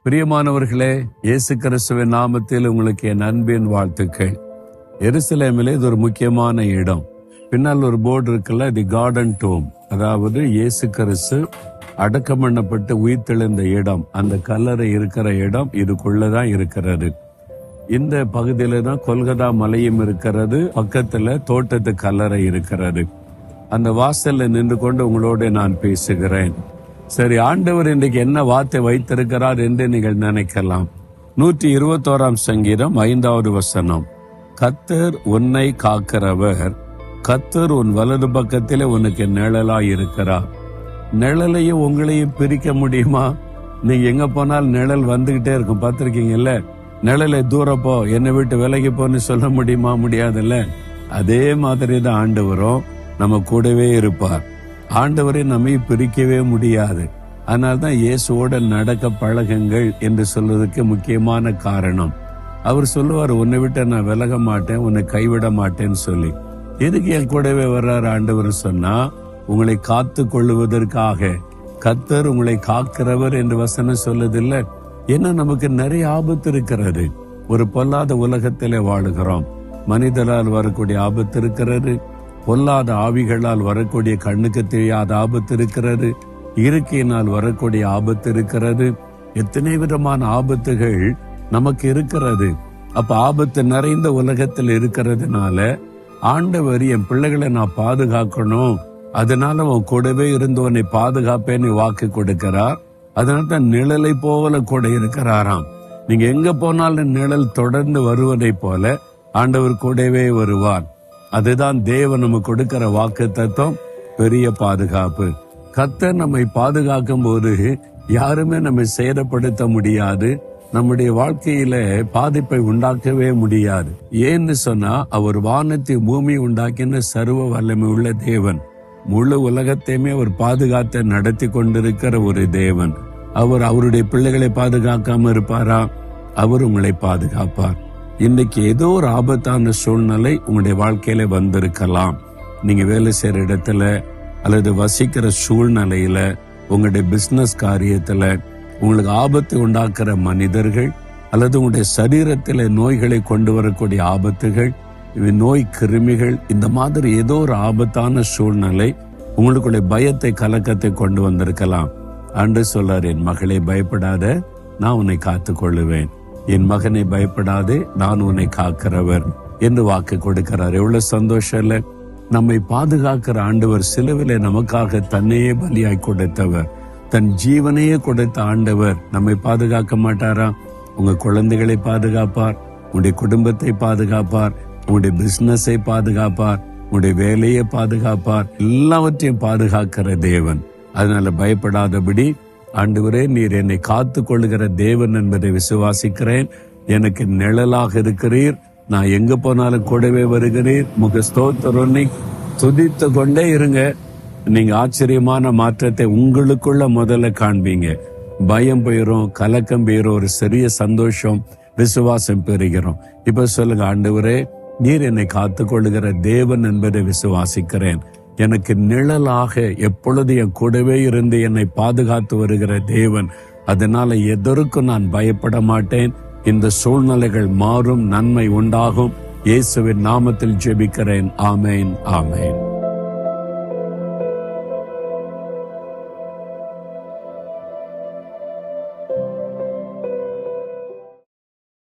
பிரியமானவர்களே, இயேசு கிறிஸ்துவின் நாமத்தில் உங்களுக்கு என் அன்பின் வாழ்த்துக்கள். எருசலேமிலே இது ஒரு முக்கியமான இடம். பின்னால் ஒரு போர்டு இருக்குல்ல, தி கார்டன் டோம், அதாவது இயேசு கிறிஸ்து அடக்கம் பண்ணப்பட்டு உயிர்த்தெழுந்த இடம், அந்த கல்லறை இருக்கிற இடம் இதுக்குள்ளதான் இருக்கிறது. இந்த பகுதியில தான் கொல்கத்தா மலையும் இருக்கிறது, பக்கத்துல தோட்டத்து கல்லறை இருக்கிறது. அந்த வாசல்ல நின்று கொண்டு உங்களோட நான் பேசுகிறேன். சரி, ஆண்டவர் இன்றைக்கு என்ன வார்த்தை வைத்திருக்கிறார் என்று நீங்கள் நினைக்கலாம். 121 சங்கீதம் 5வது வசனம், கர்த்தர் உன்னை காக்கிறவர், கர்த்தர் உன் வலது பக்கத்திலே உனக்கு நிழலாய் இருக்கிறார். நிழலையும் உங்களையும் பிரிக்க முடியுமா? நீங்க எங்க போனாலும் நிழல் வந்துகிட்டே இருக்கும், பார்த்திருக்கீங்கல்ல? நிழலை தூரப்போ, என்னை விட்டு விலகி போன்னு சொல்ல முடியுமா? முடியாதுல்ல. அதே மாதிரி தான் ஆண்டவரும் நம்ம கூடவே இருப்பார். ஆண்டவரை நம்மை பிரிக்கவே முடியாது. அதனால்தான் இயேசுவோட நடக்க பழகுங்கள் என்று சொல்வதற்கு முக்கியமான காரணம். அவர் சொல்லுவார், உன்னை விட்டு நான் விலக மாட்டேன், உன்னை கைவிட மாட்டேன்னு சொல்லி. எதுக்கு என் கூடவே வர்றாரு ஆண்டவர் சொன்னா, உங்களை காத்து கொள்ளுவதற்காக. கர்த்தர் உங்களை காக்கிறவர் என்று வசனம் சொல்லுதில்லை. ஏன்னா நமக்கு நிறைய ஆபத்து இருக்கிறது. ஒரு பொல்லாத உலகத்திலே வாழுகிறோம். மனிதரால் வரக்கூடிய ஆபத்து இருக்கிறது, பொல்லாத ஆவிகளால் வரக்கூடிய கண்ணுக்கு தெரியாத ஆபத்து இருக்கிறது, இருக்கையினால் வரக்கூடிய ஆபத்து இருக்கிறது. எத்தனை விதமான ஆபத்துகள் நமக்கு இருக்கிறது. அப்ப ஆபத்து நிறைந்த உலகத்தில் இருக்கிறதுனால ஆண்டவர் என் பிள்ளைகளை நான் பாதுகாக்கணும், அதனால உன் கூடவே இருந்து உன்னை பாதுகாப்பேன்னு வாக்கு கொடுக்கிறார். அதனால தான் நிழலை போல கூட இருக்கிறாராம். நீங்க எங்க போனாலும் நிழல் தொடர்ந்து வருவதை போல ஆண்டவர் கூடவே வருவார். அதுதான் தேவன் நமக்கு கொடுக்கிற வாக்கு தத்துவம், பெரிய பாதுகாப்பு. கர்த்தர் நம்மை பாதுகாக்கும் போது யாருமே நம்மை சேதப்படுத்த முடியாது, நம்முடைய வாழ்க்கையில பாதிப்பை உண்டாக்கவே முடியாது. ஏன்னு சொன்னா, அவர் வானத்தை பூமி உண்டாக்கின சர்வ வல்லமை உள்ள தேவன். முழு உலகத்தையுமே அவர் பாதுகாத்து நடத்தி கொண்டிருக்கிற ஒரு தேவன். அவர் அவருடைய பிள்ளைகளை பாதுகாக்காம இருப்பாரா? அவர் உங்களை பாதுகாப்பார். இன்னைக்கு ஏதோ ஒரு ஆபத்தான சூழ்நிலை உங்களுடைய வாழ்க்கையில வந்திருக்கலாம். நீங்க வேலை செய்யற இடத்துல, அல்லது வசிக்கிற சூழ்நிலையில, உங்களுடைய பிசினஸ் காரியத்துல உங்களுக்கு ஆபத்து உண்டாக்குற மனிதர்கள், அல்லது உங்களுடைய சரீரத்தில நோய்களை கொண்டு வரக்கூடிய ஆபத்துகள், நோய் கிருமிகள், இந்த மாதிரி ஏதோ ஒரு ஆபத்தான சூழ்நிலை உங்களுக்குள்ள பயத்தை கலக்கத்தை கொண்டு வந்திருக்கலாம். அன்று சொல்றார், என் மகளே பயப்படாத, நான் உன்னை காத்து கொள்ளுவேன். என் மகனை பயப்படாதே, நான் உன்னை காக்கிறவர் என்று வாக்கு கொடுக்கிறார். எவ்வளவு சந்தோஷம் இல்ல? நம்மை பாதுகாக்கிற ஆண்டவர் சிலுவிலே நமக்காக தன்னையே பலியாய் கொடுத்தவர், தன் ஜீவனையே கொடுத்த ஆண்டவர் நம்மை பாதுகாக்க மாட்டாரா? உங்க குழந்தைகளை பாதுகாப்பார், உங்களுடைய குடும்பத்தை பாதுகாப்பார், உங்களுடைய பிசினஸை பாதுகாப்பார், உங்களுடைய வேலையை பாதுகாப்பார், எல்லாவற்றையும் பாதுகாக்கிற தேவன். அதனால பயப்படாதபடி, ஆண்டவரே நீர் என்னை காத்து கொள்ளுகிற தேவன் என்பதை விசுவாசிக்கிறேன், எனக்கு நிழலாக இருக்கிறீர், நான் எங்க போனாலும் கூடவே வருகிறீர், முக ஸ்தோத்திரனை துதித்து கொண்டே இருங்க. நீங்க ஆச்சரியமான மாற்றத்தை உங்களுக்குள்ள முதல்ல காண்பீங்க. பயம் போயிரும், கலக்கம் போயிரும், ஒரு சிறிய சந்தோஷம், விசுவாசம் பெறுகிறோம். இப்ப சொல்லுங்க, ஆண்டவரே நீர் என்னை காத்து கொள்ளுகிற தேவன் என்பதை விசுவாசிக்கிறேன், எனக்கு நிழலாக எப்பொழுது என் கூடவே இருந்து என்னை பாதுகாத்து வருகிற தேவன், அதனால எதற்கும் நான் பயப்பட மாட்டேன். இந்த சூழ்நிலைகள் மாறும், நன்மை உண்டாகும். இயேசுவின் நாமத்தில் ஜெபிக்கிறேன். ஆமேன், ஆமேன்.